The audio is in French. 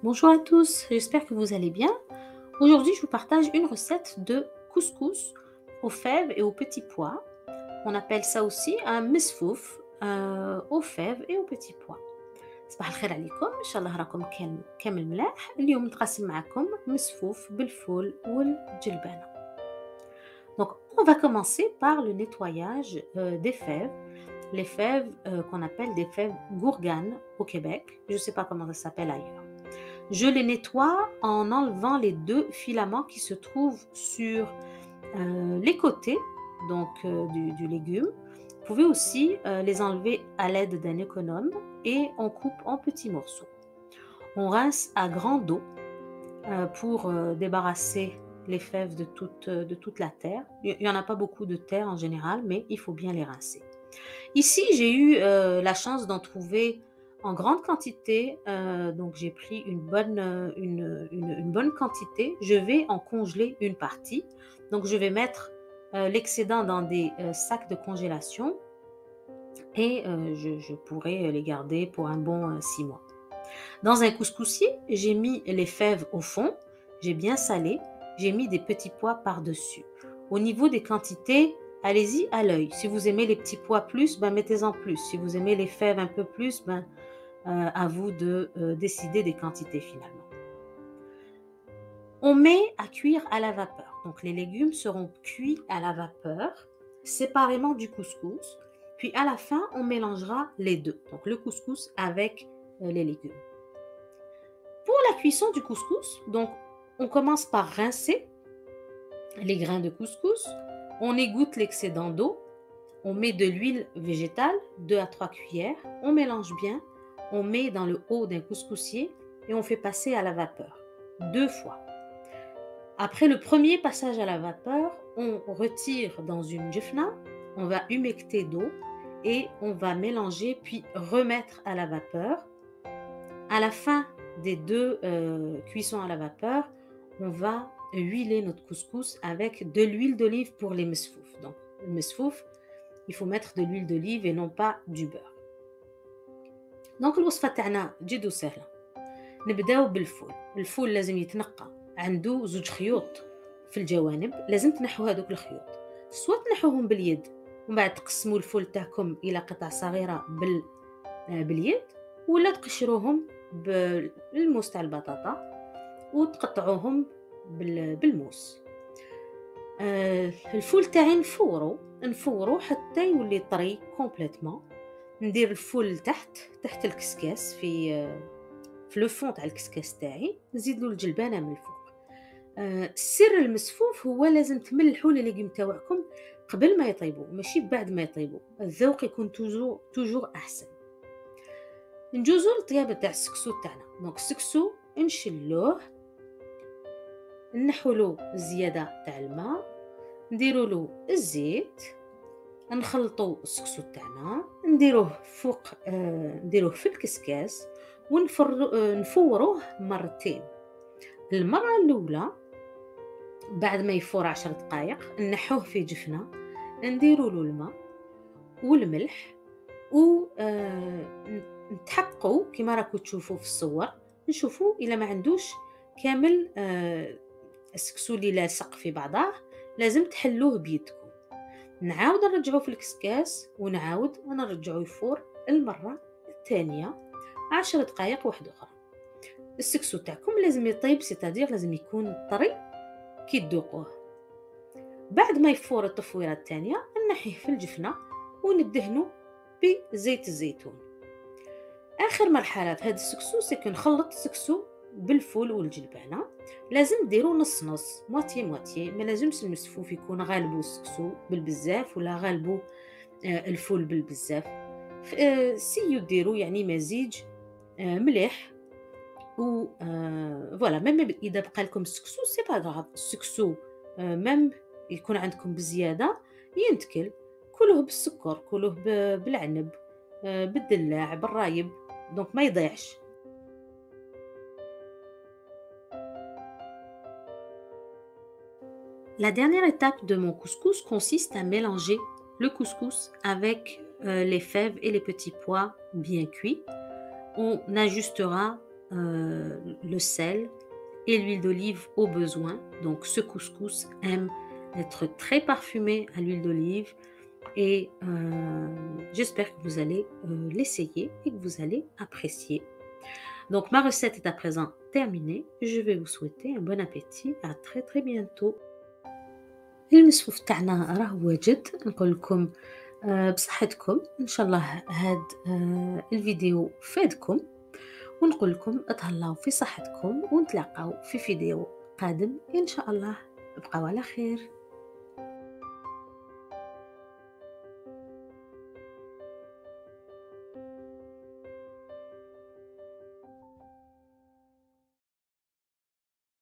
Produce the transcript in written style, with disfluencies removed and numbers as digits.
Bonjour à tous, j'espère que vous allez bien. Aujourd'hui, je vous partage une recette de couscous aux fèves et aux petits pois. On appelle ça aussi un مسفوف aux fèves et aux petits pois. صباح الخير عليكم، إن شاء الله راكم كامل ملاح. اليوم نتقاسم معكم مسفوف بالفول والجلبانة. Donc, on va commencer par le nettoyage des fèves. Les fèves qu'on appelle des fèves gourganes au Québec. Je ne sais pas comment ça s'appelle ailleurs. Je les nettoie en enlevant les deux filaments qui se trouvent sur les côtés donc, du légume. Vous pouvez aussi les enlever à l'aide d'un économe et on coupe en petits morceaux. On rince à grande eau pour débarrasser les fèves de toute la terre. Il n'y en a pas beaucoup de terre en général, mais il faut bien les rincer. Ici, j'ai eu la chance d'en trouver en grande quantité, donc j'ai pris une bonne quantité. Je vais en congeler une partie. Donc je vais mettre l'excédent dans des sacs de congélation et je pourrai les garder pour un bon 6 mois. Dans un couscoussier, j'ai mis les fèves au fond, j'ai bien salé, j'ai mis des petits pois par-dessus. Au niveau des quantités, allez-y à l'œil. Si vous aimez les petits pois plus, ben mettez-en plus. Si vous aimez les fèves un peu plus, ben à vous de décider des quantités finalement. On met à cuire à la vapeur. Donc les légumes seront cuits à la vapeur, séparément du couscous. Puis à la fin, on mélangera les deux. Donc le couscous avec les légumes. Pour la cuisson du couscous, donc on commence par rincer les grains de couscous. On égoutte l'excédent d'eau. On met de l'huile végétale, 2 à 3 cuillères. On mélange bien. On met dans le haut d'un couscoussier et on fait passer à la vapeur 2 fois. Après le premier passage à la vapeur, on retire dans une jifna, on va humecter d'eau et on va mélanger puis remettre à la vapeur. À la fin des deux cuissons à la vapeur, on va huiler notre couscous avec de l'huile d'olive pour les mesfouf. Donc le mesfouf, il faut mettre de l'huile d'olive et non pas du beurre. دونك الوصفة تاعنا جد سهلة. نبداو بالفول. الفول لازم يتنقى، عنده 2 خيوط في الجوانب، لازم تنحوا هذوك الخيوط، سواء تنحوهم باليد ومن بعد تقسموا الفول تاعكم إلى قطع صغيرة باليد، ولا تقشروهم بالموس تاع البطاطا وتقطعوهم بالموس. الفول تاعي نفورو حتى يولي طري كومبليتمون. ندير الفول تحت الكسكاس في لو فون تاع الكسكاس تاعي، نزيد له الجلبانه من الفوق. السر المسفوف هو لازم تملحوا لي ليغوم تاعكم قبل ما يطيبوا، ماشي بعد ما يطيبوا. الذوق يكون توجور احسن. نجوزو للطيابه تاع السكسو تاعنا. دونك السكسو نشلوه، نحولو الزياده تاع الماء، نديرو له الزيت، نخلطو السكسو تاعنا، نديروه فوق نديروه في الكسكاس ونفوروه مرتين. المره الاولى بعد ما يفور 10 دقائق نحوه في جفنه، نديرو له الماء والملح و نتحققوا كما راكم تشوفوا في الصور، نشوفوا الا ما عندوش كامل السكسو اللي لاصق في بعضه، لازم تحلوه بيدكم. نعاود نرجعوه في الكسكاس ونعاود نرجعوه يفور المره الثانيه 10 دقائق واحده اخرى. السكسو تاعكم لازم يطيب، سيتادير لازم يكون طري كي تذوقوه. بعد ما يفور التفويره الثانيه نحيه في الجفنه وندهنه بزيت الزيتون. اخر مرحله في هذا السكسو سكو نخلط السكسو بالفول والجلبانه. لازم ديروا نص نص، مواتي، ما لازمش المسفوف يكون غالبو السكسو بالبزاف ولا غالبو الفول بالبزاف. سيو ديروا يعني مزيج مليح و فوالا. ميم اذا بقى لكم السكسو سي با غاف، السكسو ميم يكون عندكم بزياده ينتكل، كلوه بالسكر، كلوه بالعنب، بالدلاع، بالرايب، دونك ما يضيعش. La dernière étape de mon couscous consiste à mélanger le couscous avec les fèves et les petits pois bien cuits. On ajustera le sel et l'huile d'olive au besoin. Donc ce couscous aime être très parfumé à l'huile d'olive et j'espère que vous allez l'essayer et que vous allez apprécier. Donc ma recette est à présent terminée. Je vais vous souhaiter un bon appétit. À très très bientôt. المسفوف تاعنا راه واجد نقول لكم بصحتكم إن شاء الله هاد الفيديو فادكم ونقول لكم اتهلاو في صحتكم ونتلاقاو في فيديو قادم إن شاء الله. ابقوا على خير.